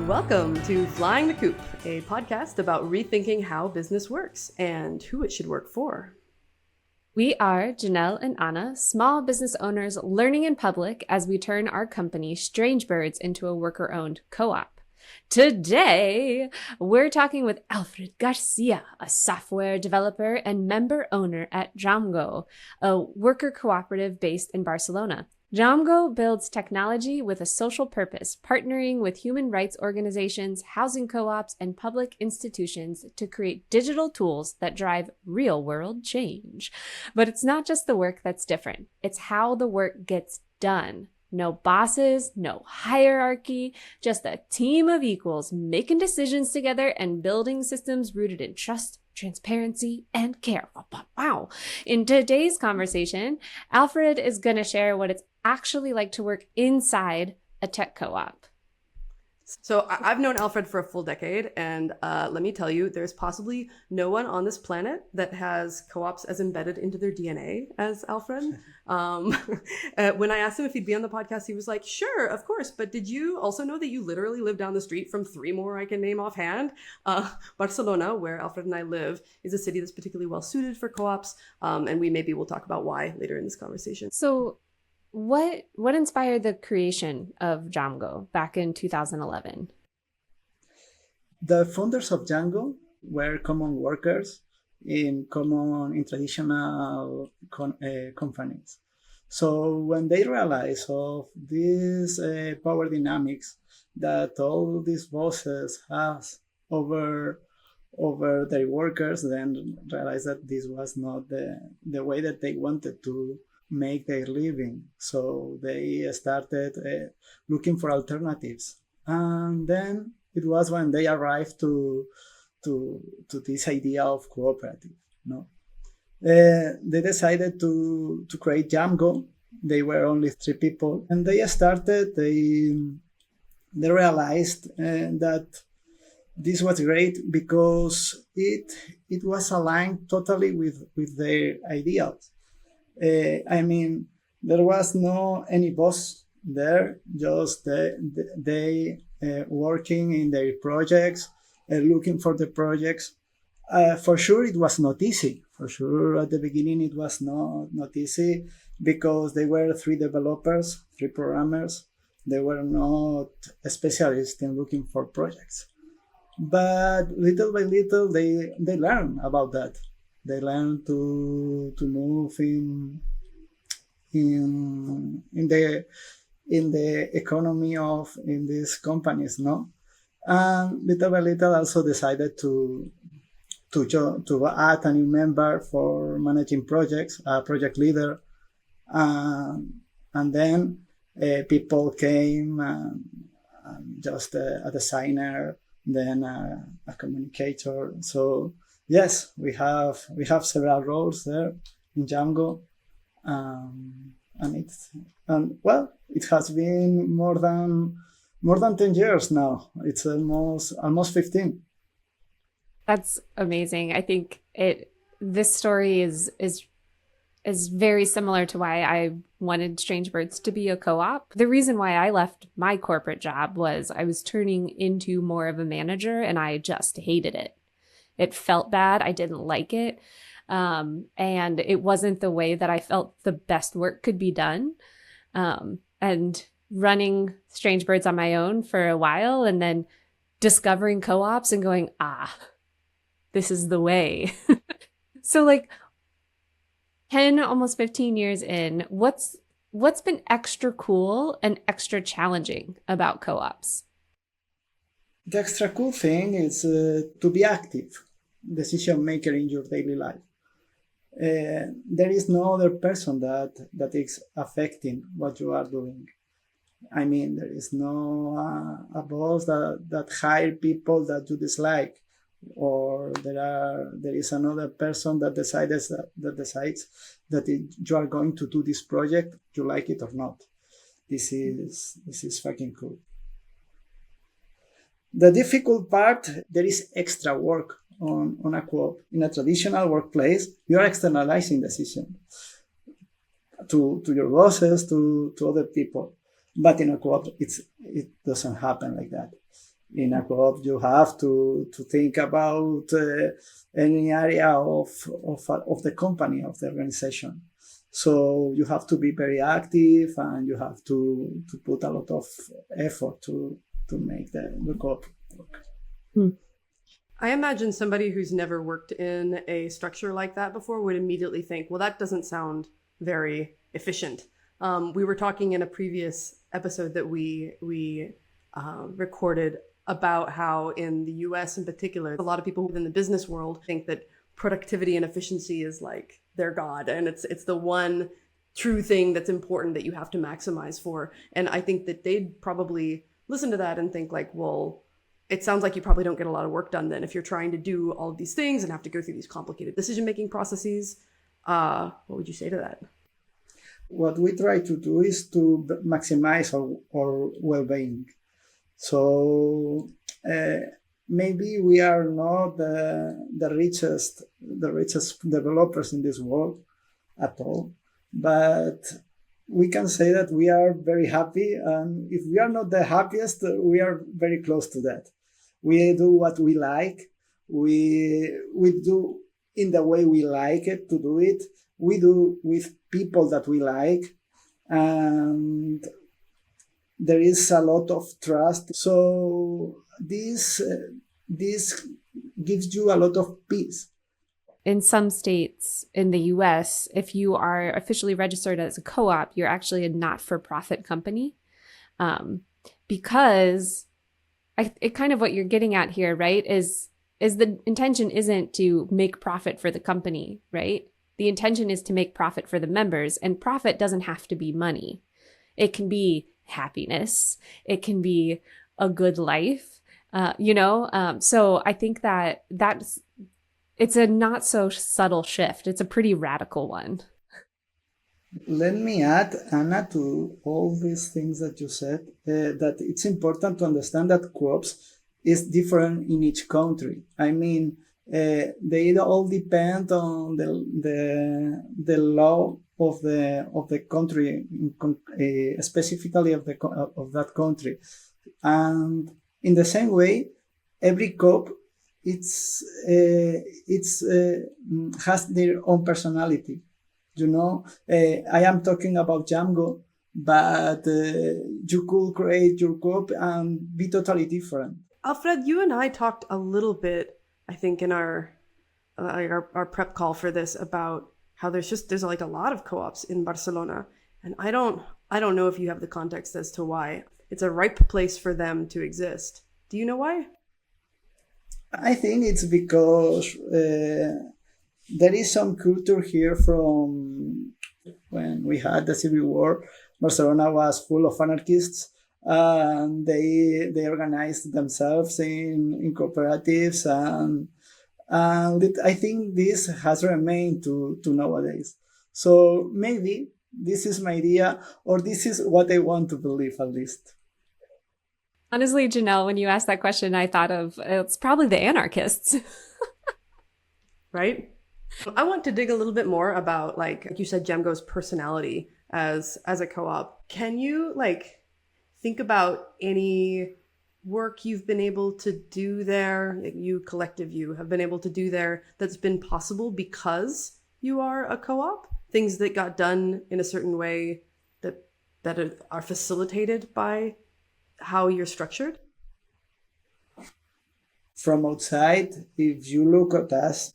Welcome to Flying the Coop, a podcast about rethinking how business works and who it should work for. We are Janel and Anna, small business owners learning in public as we turn our company, Strange Birds, into a worker-owned co-op. Today, we're talking with Alfred García, a software developer and member owner at Jamgo, a worker cooperative based in Barcelona. Jamgo builds technology with a social purpose, partnering with human rights organizations, housing co-ops, and public institutions to create digital tools that drive real-world change. But it's not just the work that's different. It's how the work gets done. No bosses, no hierarchy, just a team of equals making decisions together and building systems rooted in trust, transparency, and care. Wow. In today's conversation, Alfred is going to share what it's actually like to work inside a tech co-op. So I've known Alfred for a full decade, and let me tell you, there's possibly no one on this planet that has co-ops as embedded into their DNA as Alfred. When I asked him if he'd be on the podcast, he was like, sure, of course. But did you also know that you literally live down the street from three more I can name offhand? Barcelona, where Alfred and I live, is a city that's particularly well suited for co-ops. And we'll talk about why later in this conversation. So what inspired the creation of Jamgo back in 2011? The founders of Django were common workers in traditional companies. So when they realized of this power dynamics that all these bosses have over their workers, then realized that this was not the way that they wanted to make their living. So they started looking for alternatives. And then it was when they arrived to this idea of cooperative. No, they decided to create Jamgo. They were only 3 people, and they started. They realized that this was great because it was aligned totally with their ideals. There was no any boss there, just they working in their projects, looking for the projects. For sure, it was not easy. For sure, at the beginning, it was not easy because they were 3 developers, 3 programmers. They were not specialists in looking for projects. But little by little, they learn about that. They learn to move in the economy in these companies, no, and little by little also decided to add a new member for managing projects, a project leader, and then people came, just a designer, then a communicator. So yes, we have several roles there in Jamgo, and it has been more than 10 years now. It's almost 15. That's amazing. I think this story is very similar to why I wanted Strange Birds to be a co-op. The reason why I left my corporate job was I was turning into more of a manager, and I just hated it. It felt bad. I didn't like it. And it wasn't the way that I felt the best work could be done. And running Strange Birds on my own for a while, and then discovering co-ops and going, this is the way. So 10, almost 15 years in, what's been extra cool and extra challenging about co-ops? The extra cool thing is to be active decision maker in your daily life. There is no other person that is affecting what you are doing. There is no a boss that hire people that you dislike, or there is another person that decides that you are going to do this project, you like it or not. This is fucking cool. The difficult part, there is extra work on a co-op. In a traditional workplace, you are externalizing decisions to your bosses, to other people. But in a co-op, it doesn't happen like that. In a co-op, you have to think about any area of the company, of the organization. So you have to be very active, and you have to put a lot of effort to make the co-op work. I imagine somebody who's never worked in a structure like that before would immediately think, well, that doesn't sound very efficient. We were talking in a previous episode that we recorded about how in the US in particular, a lot of people within the business world think that productivity and efficiency is like their god, and it's the one true thing that's important that you have to maximize for. And I think that they'd probably listen to that and think like, well, it sounds like you probably don't get a lot of work done then if you're trying to do all of these things and have to go through these complicated decision-making processes. What would you say to that? What we try to do is to maximize our well-being. So maybe we are not the richest developers in this world at all, but we can say that we are very happy. And if we are not the happiest, we are very close to that. We do what we like. We do in the way we like it to do it. We do with people that we like, and there is a lot of trust. So this gives you a lot of peace. In some states in the US, if you are officially registered as a co-op, you're actually a not-for-profit company, because it kind of what you're getting at here, right, is the intention isn't to make profit for the company, right? The intention is to make profit for the members, and profit doesn't have to be money. It can be happiness. It can be a good life, so I think it's a not so subtle shift. It's a pretty radical one. Let me add, Anna, to all these things that you said, that it's important to understand that co-ops is different in each country. I mean, they all depend on the law of the country, specifically of that country, and in the same way, every co-op has their own personality. I am talking about Django, but you could create your co-op and be totally different. Alfred, you and I talked a little bit, I think, in our prep call for this about how there's like a lot of co-ops in Barcelona, and I don't know if you have the context as to why. It's a ripe place for them to exist. Do you know why? I think it's because there is some culture here from when we had the Civil War. Barcelona was full of anarchists, and they organized themselves in cooperatives, and I think this has remained to nowadays. So maybe this is my idea, or this is what I want to believe, at least. Honestly, Janel, when you asked that question, I thought of it's probably the anarchists. Right? I want to dig a little bit more about, like you said, Django's personality as a co-op. Can you think about any work you've been able to do there, you have been able to do there, that's been possible because you are a co-op? Things that got done in a certain way that are facilitated by how you're structured? From outside, if you look at us,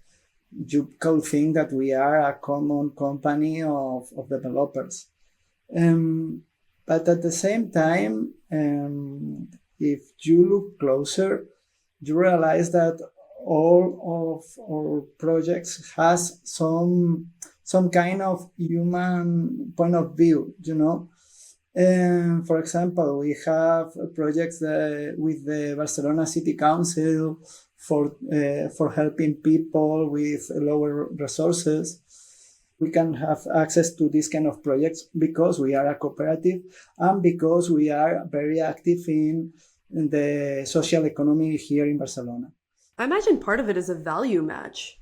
you could think that we are a common company of developers. But at the same time, if you look closer, you realize that all of our projects has some kind of human point of view, For example, we have projects with the Barcelona City Council for helping people with lower resources. We can have access to this kind of projects because we are a cooperative and because we are very active in the social economy here in Barcelona. I imagine part of it is a value match,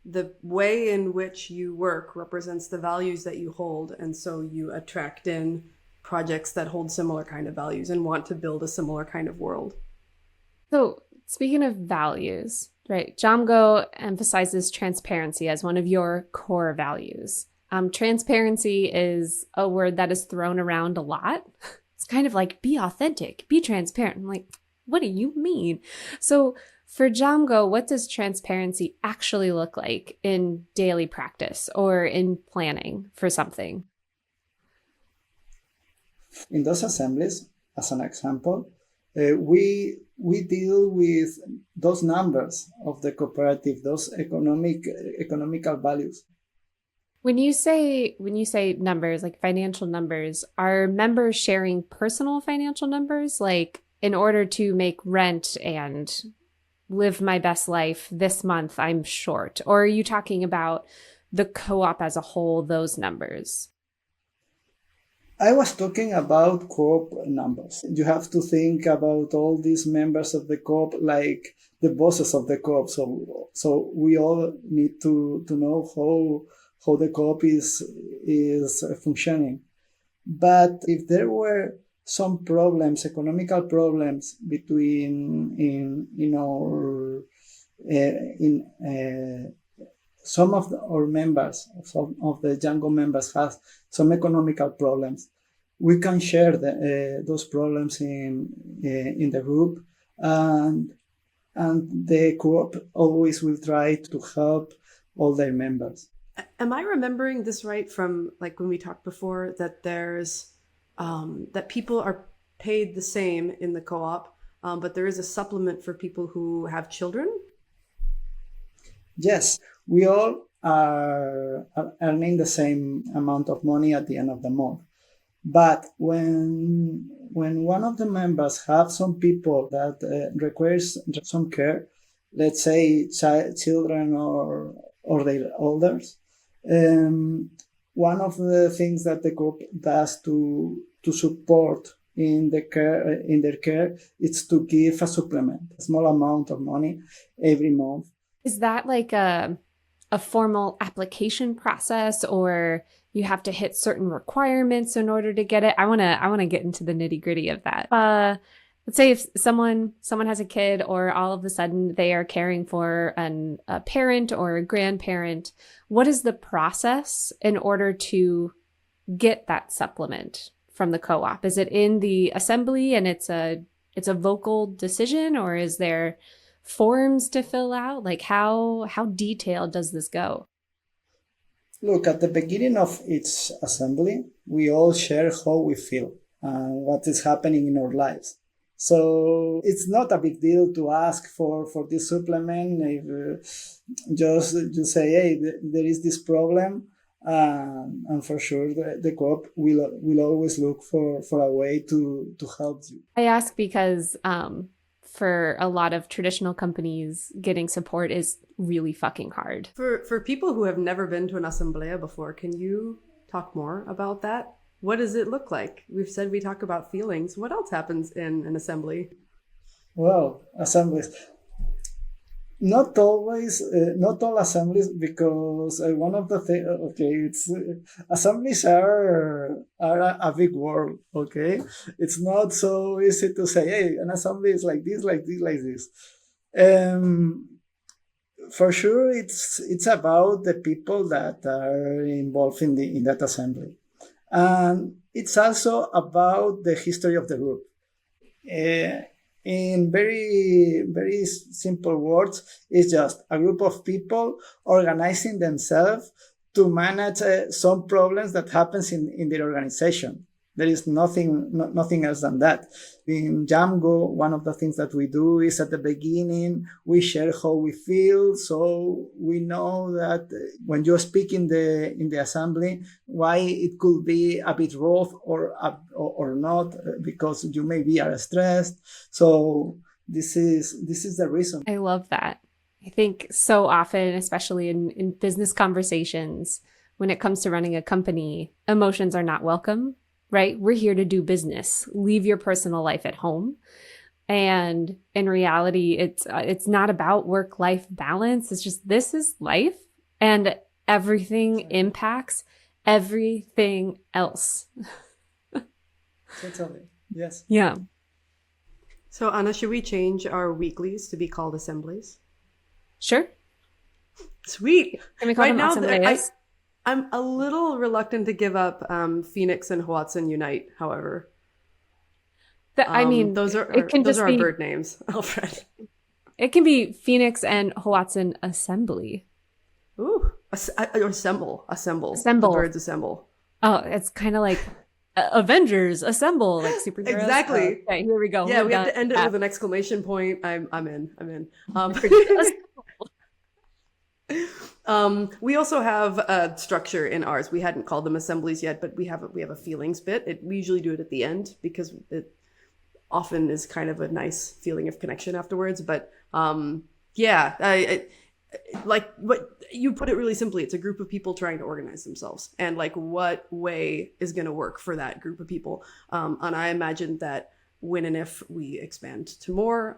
the way in which you work represents the values that you hold. And so you attract in projects that hold similar kind of values and want to build a similar kind of world. So speaking of values, right? Jamgo emphasizes transparency as one of your core values. Transparency is a word that is thrown around a lot. It's kind of like be authentic, be transparent. I'm like, what do you mean? So for Jamgo, what does transparency actually look like in daily practice or in planning for something? In those assemblies, as an example, we deal with those numbers of the cooperative, those economical values. When you say numbers, like financial numbers, are members sharing personal financial numbers? Like in order to make rent and live my best life this month, I'm short? Or are you talking about the co-op as a whole, those numbers? I was talking about co-op numbers. You have to think about all these members of the co-op like the bosses of the co-op. So we all need to know how the co-op is functioning. But if there were some problems, economical problems between in our in some of our members, some of the Django members have some economical problems. We can share those problems in the group, and the co-op always will try to help all their members. Am I remembering this right from like when we talked before that there's that people are paid the same in the co-op, but there is a supplement for people who have children? Yes, we all are earning the same amount of money at the end of the month. But when one of the members have some people that requires some care, let's say children or their elders, one of the things that the group does to support in their care is to give a supplement, a small amount of money every month. Is that like a formal application process, or you have to hit certain requirements in order to get it? I want to get into the nitty-gritty of that. Let's say if someone has a kid, or all of a sudden they are caring for a parent or a grandparent, what is the process in order to get that supplement from the co-op? Is it in the assembly and it's a vocal decision, or is there forms to fill out? Like how detailed does this go? Look, at the beginning of each assembly, we all share how we feel and what is happening in our lives. So it's not a big deal to ask for this supplement. If just you say, hey, there is this problem, and for sure the co-op will always look for a way to help you. I ask because for a lot of traditional companies, getting support is really fucking hard. For people who have never been to an asamblea before, can you talk more about that? What does it look like? We've said we talk about feelings. What else happens in an assembly? Well, assemblies. Not always, not all assemblies, because one of the things, okay, it's assemblies are a big word, okay? It's not so easy to say, hey, an assembly is like this, like this, like this. For sure, it's about the people that are involved in that assembly. And it's also about the history of the group. In very, very simple words, it's just a group of people organizing themselves to manage some problems that happens in their organization. There is nothing else than that. In Jamgo, one of the things that we do is at the beginning, we share how we feel. So we know that when you speak in the assembly, why it could be a bit rough or not, because you maybe are stressed. So this is the reason. I love that. I think so often, especially in business conversations, when it comes to running a company, emotions are not welcome. Right? We're here to do business. Leave your personal life at home. And in reality, it's not about work-life balance. It's just, this is life, and everything impacts everything else. Totally. Yes. Yeah. So Anna, should we change our weeklies to be called assemblies? Sure. Sweet. Can we call Right them now, asambleas? I'm a little reluctant to give up Phoenix and Hoatzin Unite, however. I mean, Those it can those just are our be, bird names, Alfred. it can be Phoenix and Hoatzin Assembly. Ooh, assemble. The Assemble. birds assemble. Oh, it's kind of like Avengers Assemble, like superheroes. Exactly. Okay, here we go. Yeah, We're we have done. to end it with an exclamation point. I'm in. We also have a structure in ours. We hadn't called them assemblies yet, but we have a feelings bit. We usually do it at the end because it often is kind of a nice feeling of connection afterwards. But yeah, like what you put it really simply, it's a group of people trying to organize themselves, and like what way is going to work for that group of people. And I imagine that when and if we expand to more,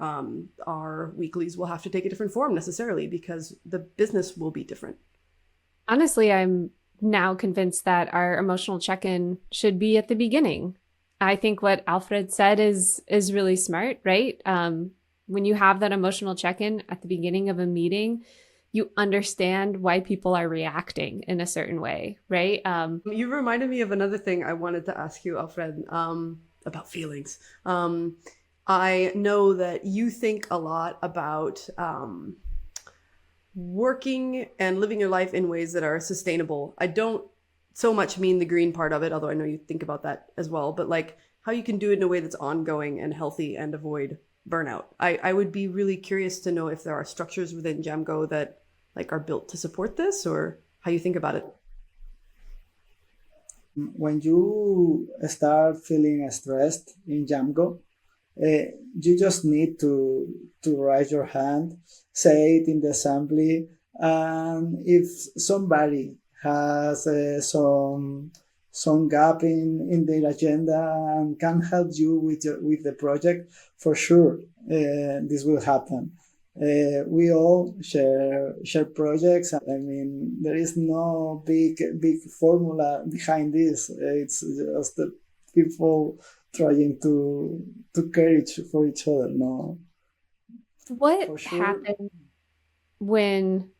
our weeklies will have to take a different form necessarily because the business will be different. Honestly, I'm now convinced that our emotional check-in should be at the beginning. I think what Alfred said is really smart, right? When you have that emotional check-in at the beginning of a meeting, you understand why people are reacting in a certain way, right? You reminded me of another thing I wanted to ask you, Alfred, about feelings. I know that you think a lot about working and living your life in ways that are sustainable. I don't so much mean the green part of it, although I know you think about that as well, but like how you can do it in a way that's ongoing and healthy and avoid burnout. I would be really curious to know if there are structures within Jamgo that like are built to support this, or how you think about it. When you start feeling stressed in Jamgo, you just need to raise your hand, say it in the assembly, and if somebody has some gap in their agenda and can help you with the project, for sure this will happen. We all share projects. I mean, there is no big formula behind this. It's just the people trying to care for each other. No, What sure. happens when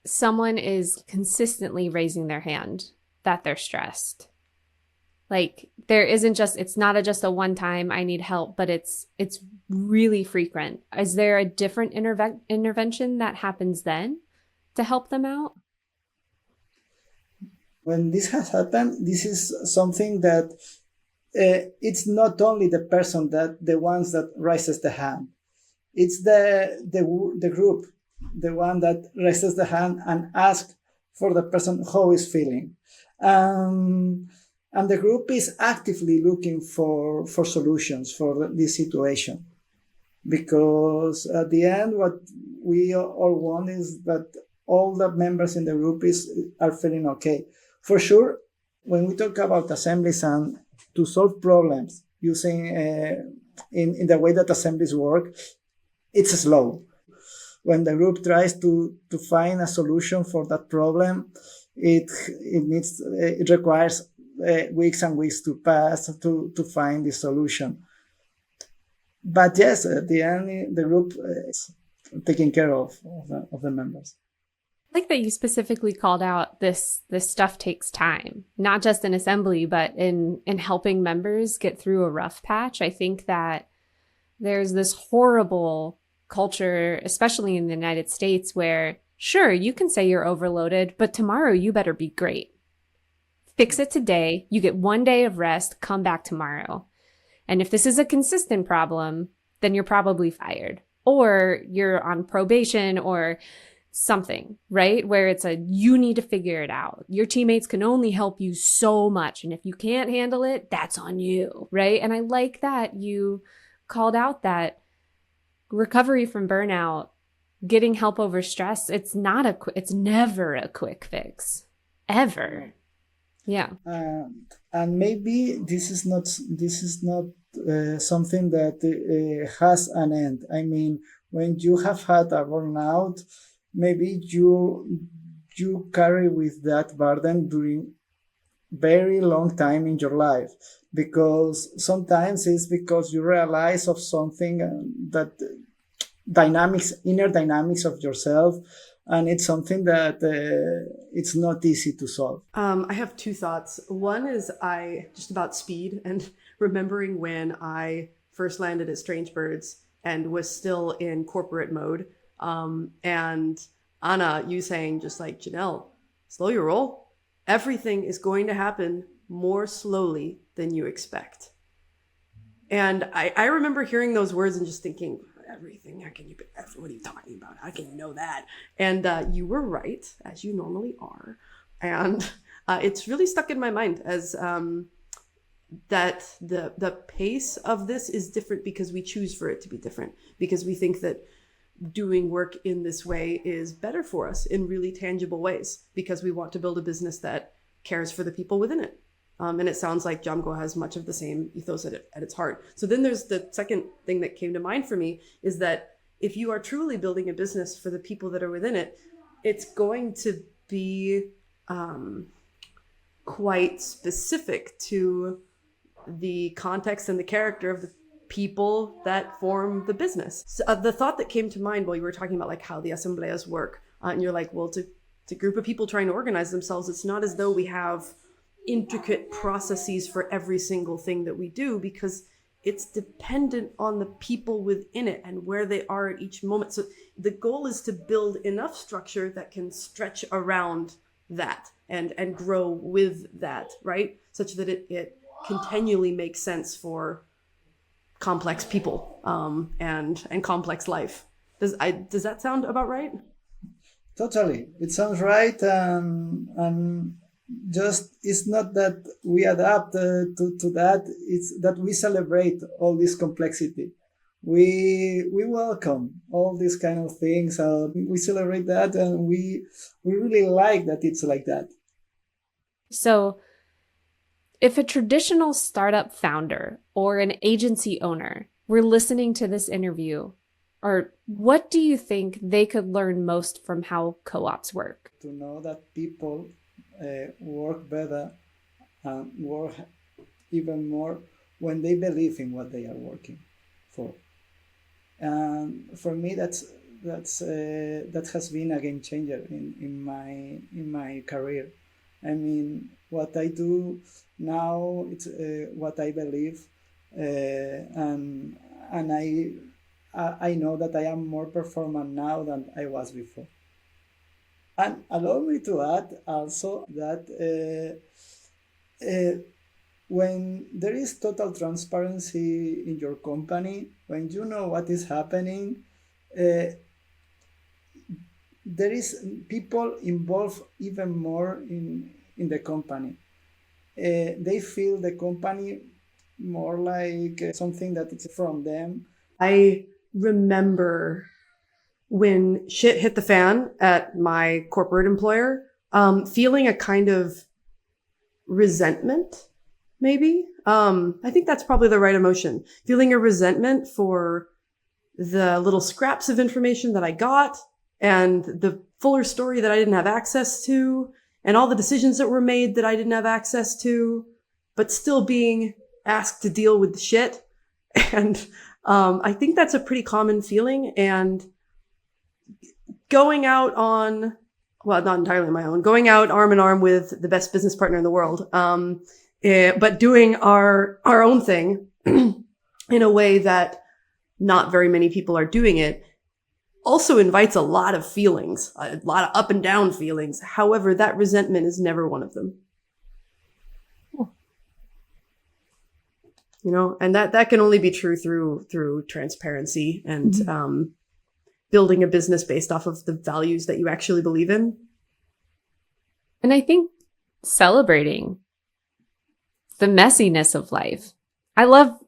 someone is consistently raising their hand that they're stressed? Like it's not just a one time I need help, but it's really frequent. Is there a different intervention that happens then to help them out? When this has happened, this is something that it's not only the person the ones that raises the hand. It's the group, the one that raises the hand and asks for the person how is feeling. And the group is actively looking for solutions for this situation. Because at the end, what we all want is that all the members in the group are feeling okay. For sure, when we talk about assemblies and to solve problems using in the way that assemblies work, it's slow. When the group tries to find a solution for that problem, it requires weeks and weeks to pass to find the solution. But yes, at the end, the group is taking care of the members. I like that you specifically called out this stuff takes time, not just in assembly, but in helping members get through a rough patch. I think that there's this horrible culture, especially in the United States, where sure, you can say you're overloaded, but tomorrow you better be great. Fix it today. You get 1 day of rest, come back tomorrow. And if this is a consistent problem, then you're probably fired or you're on probation or something, right? Where it's you need to figure it out. Your teammates can only help you so much. And if you can't handle it, that's on you, right? And I like that you called out that recovery from burnout, getting help over stress, it's never a quick fix, ever. Yeah. And maybe this is not something that has an end. I mean, when you have had a burnout, maybe you carry with that burden very long time in your life, because sometimes it's because you realize of something that inner dynamics of yourself, and it's something that it's not easy to solve. I have two thoughts. One is just about speed and remembering when I first landed at Strange Birds and was still in corporate mode. And Anna, you saying just like, Janelle, slow your roll. Everything is going to happen more slowly than you expect. And I remember hearing those words and just thinking, everything, what are you talking about? How can you know that? And you were right, as you normally are. And it's really stuck in my mind as that the pace of this is different because we choose for it to be different, because we think that doing work in this way is better for us in really tangible ways, because we want to build a business that cares for the people within it. And it sounds like Jamgo has much of the same ethos at its heart. So then there's the second thing that came to mind for me, is that if you are truly building a business for the people that are within it, it's going to be quite specific to the context and the character of the people that form the business. So, the thought that came to mind while you were talking about like how the asambleas work, and you're like, well, to a group of people trying to organize themselves, it's not as though we have intricate processes for every single thing that we do, because it's dependent on the people within it and where they are at each moment. So the goal is to build enough structure that can stretch around that and grow with that, right? Such that it continually makes sense for complex people and complex life. Does that sound about right? Totally, it sounds right, and just it's not that we adapt to that, it's that we celebrate all this complexity. We welcome all these kind of things. We celebrate that, and we really like that it's like that. So, if a traditional startup founder or an agency owner were listening to this interview, or what do you think they could learn most from how co-ops work? To know that people work better and work even more when they believe in what they are working for. And for me, that has been a game changer in my career. I mean, what I do now, it's what I believe, and I know that I am more performant now than I was before. And allow me to add also that when there is total transparency in your company, when you know what is happening, there is people involved even more in the company. They feel the company more like something that is from them. I remember when shit hit the fan at my corporate employer, feeling a kind of resentment, maybe. I think that's probably the right emotion. Feeling a resentment for the little scraps of information that I got and the fuller story that I didn't have access to, and all the decisions that were made that I didn't have access to, but still being asked to deal with the shit. And I think that's a pretty common feeling. And going out on, well, not entirely my own, going out arm in arm with the best business partner in the world, but doing our own thing in a way that not very many people are doing it, also invites a lot of feelings, a lot of up and down feelings. However, that resentment is never one of them. You know, and that can only be true through transparency and building a business based off of the values that you actually believe in. And I think celebrating the messiness of life. I love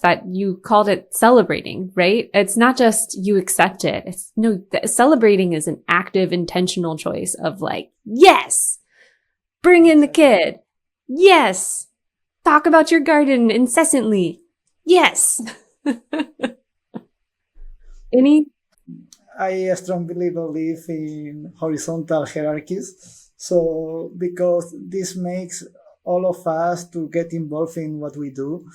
that you called it celebrating, right? It's not just you accept it. It's no, celebrating is an active, intentional choice of like, yes, bring in the kid. Yes. Talk about your garden incessantly. Yes. I strongly believe in horizontal hierarchies. So because this makes all of us to get involved in what we do.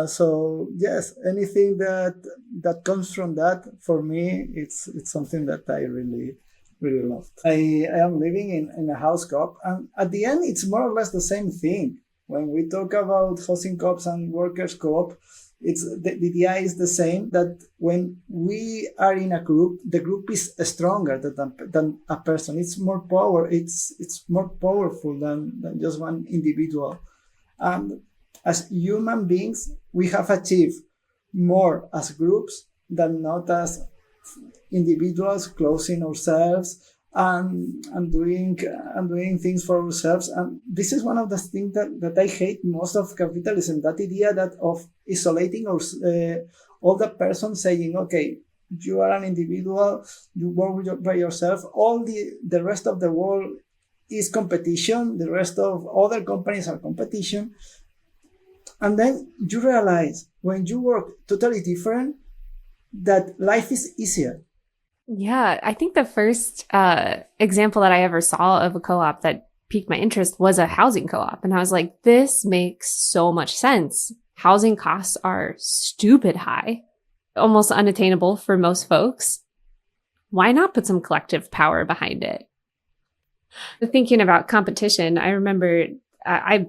So yes, anything that comes from that, for me, it's something that I really love. I am living in a house co-op, and at the end, it's more or less the same thing. When we talk about housing co-ops and workers co-op, it's the idea is the same, that when we are in a group, the group is stronger than a person. It's more more powerful than just one individual. And as human beings, we have achieved more as groups than not as individuals, closing ourselves and doing things for ourselves. And this is one of the things that I hate most of capitalism, that idea that of isolating all the person, saying, okay, you are an individual, you work by yourself, all the rest of the world is competition, the rest of other companies are competition. And then you realize, when you work totally different, that life is easier. Yeah, I think the first example that I ever saw of a co-op that piqued my interest was a housing co-op. And I was like, this makes so much sense. Housing costs are stupid high, almost unattainable for most folks. Why not put some collective power behind it? Thinking about competition, I remember I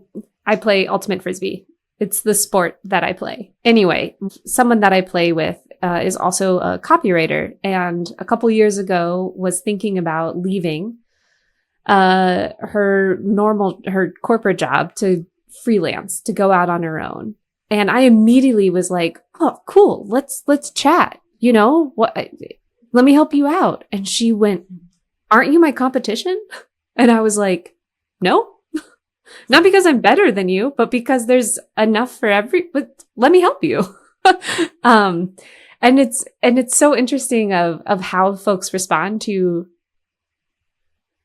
play Ultimate Frisbee. It's the sport that I play. Anyway, someone that I play with is also a copywriter, and a couple years ago was thinking about leaving her corporate job to freelance, to go out on her own. And I immediately was like, "Oh, cool. Let's chat. You know, let me help you out." And she went, "Aren't you my competition?" And I was like, "No." Not because I'm better than you, but because there's enough for but let me help you. And it's so interesting of how folks respond to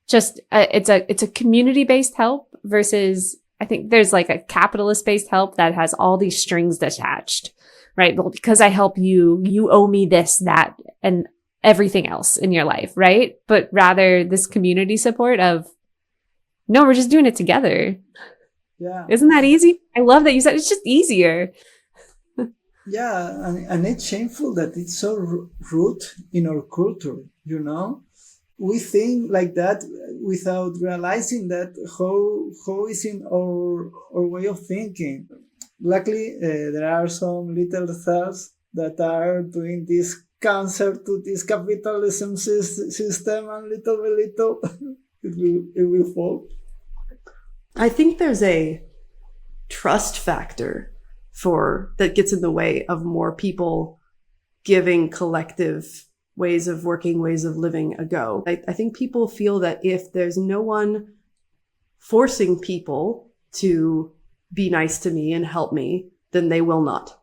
just, it's a community-based help versus, I think there's like a capitalist-based help that has all these strings attached, right? Well, because I help you, you owe me this, that, and everything else in your life, right? But rather this community support of, no, we're just doing it together. Yeah. Isn't that easy? I love that you said it's just easier. Yeah, and it's shameful that it's so root in our culture, you know? We think like that without realizing that how is in our way of thinking. Luckily, there are some little cells that are doing this cancer to this capitalism system, and little by little it will fall. I think there's a trust factor that gets in the way of more people giving collective ways of working, ways of living a go. I think people feel that if there's no one forcing people to be nice to me and help me, then they will not.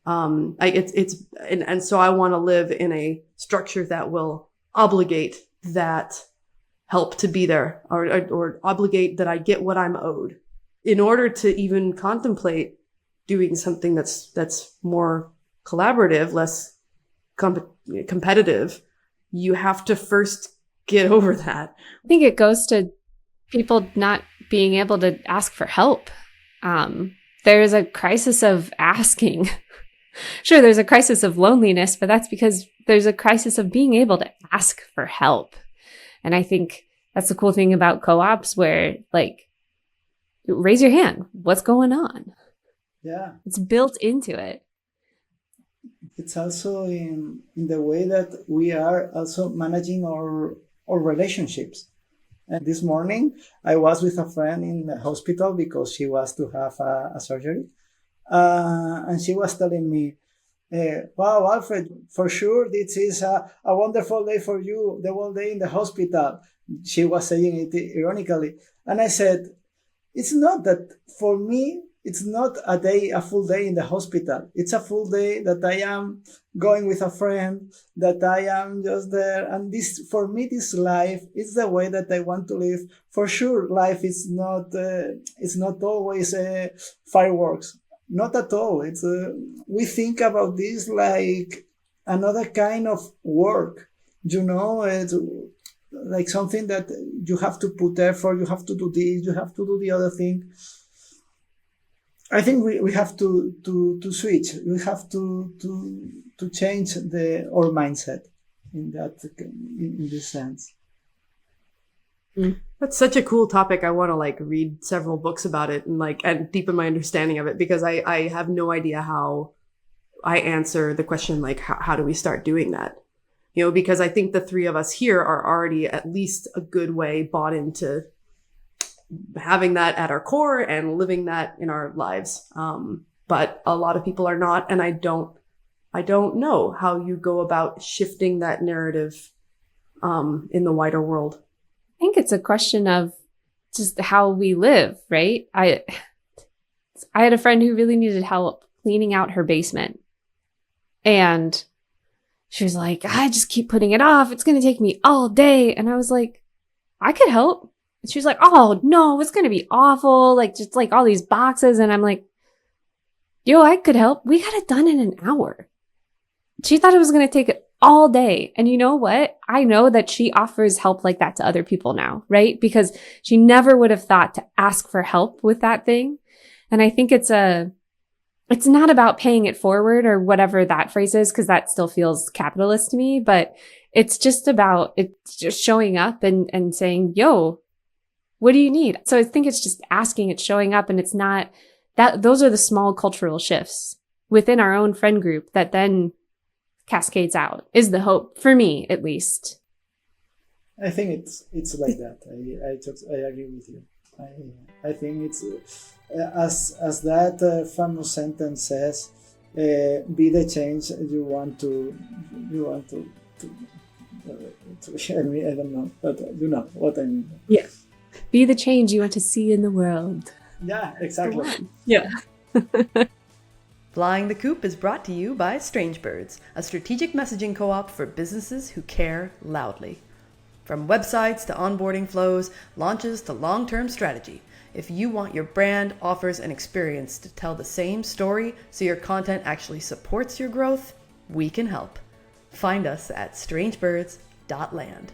And so I want to live in a structure that will obligate that help to be there, or obligate that I get what I'm owed. In order to even contemplate doing something that's more collaborative, less competitive, you have to first get over that. I think it goes to people not being able to ask for help. There is a crisis of asking. Sure, there's a crisis of loneliness, but that's because there's a crisis of being able to ask for help. And I think that's the cool thing about co-ops, where like, raise your hand. What's going on? Yeah. It's built into it. It's also in the way that we are also managing our relationships. And this morning, I was with a friend in the hospital because she was to have a surgery. And she was telling me, wow, Alfred, for sure, this is a wonderful day for you, the whole day in the hospital. She was saying it ironically. And I said, it's not that for me, it's not a full day in the hospital. It's a full day that I am going with a friend, that I am just there. And this, for me, this life is the way that I want to live. For sure, life is not always fireworks. Not at all. It's we think about this like another kind of work. You know, like something that you have to put effort, you have to do this, you have to do the other thing. I think we have to switch. We have to change our mindset in this sense. That's such a cool topic. I want to like read several books about it and deepen my understanding of it, because I have no idea how I answer the question, like, how do we start doing that? Because I think the three of us here are already at least a good way bought into having that at our core and living that in our lives. But a lot of people are not. And I don't know how you go about shifting that narrative in the wider world. I think it's a question of just how we live, right? I had a friend who really needed help cleaning out her basement. And she was like, I just keep putting it off. It's going to take me all day. And I was like, I could help. And she was like, oh no, it's going to be awful. Like just like all these boxes. And I'm like, yo, I could help. We got it done in an hour. She thought it was going to take all day. And you know what? I know that she offers help like that to other people now, right? Because she never would have thought to ask for help with that thing. And I think it's not about paying it forward or whatever that phrase is, because that still feels capitalist to me, but it's just showing up and saying, yo, what do you need? So I think it's just asking, it's showing up, and it's not that those are the small cultural shifts within our own friend group that then cascades out, is the hope, for me at least. I think it's like that. I agree with you. I think it's as that famous sentence says, be the change you want to I don't know, but you know what I mean. Yeah. Be the change you want to see in the world. Yeah, exactly. Yeah. Flying the Coop is brought to you by Strangebirds, a strategic messaging co-op for businesses who care loudly. From websites to onboarding flows, launches to long-term strategy, if you want your brand, offers, and experience to tell the same story so your content actually supports your growth, we can help. Find us at strangebirds.land.